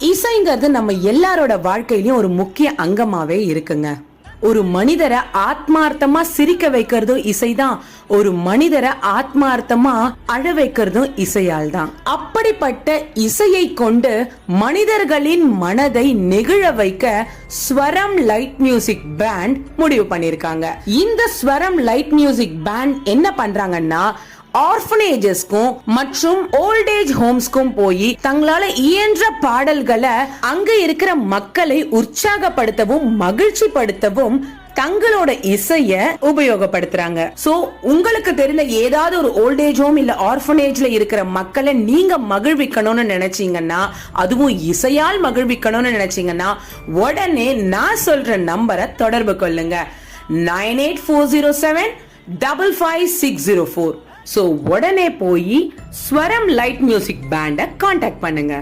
இசைங்கிறது நம்ம எல்லாரோட வாழ்க்கையிலயும் ஒரு முக்கிய அங்கமாவே இருக்குங்க. ஒரு மனிதரை ஆத்மார்த்தமா சிரிக்க வைக்கிறதும் இசைதான், ஒரு மனிதரை ஆத்மார்த்தமா அழ வைக்கிறதும் இசையால் தான். அப்படிப்பட்ட இசையை கொண்டு மனிதர்களின் மனதை நெகிழ வைக்க ஸ்வரம் லைட் மியூசிக் பேண்ட் முடிவு பண்ணிருக்காங்க. இந்த ஸ்வரம் லைட் மியூசிக் பேண்ட் என்ன பண்றாங்கன்னா, ஆர்ஃபனேஜஸ்க்கும் மற்றும் ஓல்ட் ஏஜ் ஹோம்ஸ்க்கும் போய் தங்களால இயன்ற பாடல்களை அங்க இருக்கிற மக்களை உற்சாகப்படுத்தவும் மகிழ்ச்சி படுத்தவும் தங்களோட இசைய உபயோகப்படுத்துறாங்க. சோ உங்களுக்கு தெரிந்த ஏதாவது ஒரு ஓல்ட் ஏஜ் ஹோம் இல்ல ஆர்ஃபனேஜ்ல இருக்கிற மக்களை நீங்க மகிழ்விக்கணும்னு நினைச்சீங்கன்னா, அதுவும் இசையால் மகிழ்விக்கணும்னு நினைச்சீங்கன்னா, உடனே நான் சொல்ற நம்பரை தொடர்பு கொள்ளுங்க. 9840755604. சோ உடனே போய் ஸ்வரம் லைட் மியூசிக் பேண்ட கான்டாக்ட் பண்ணுங்க.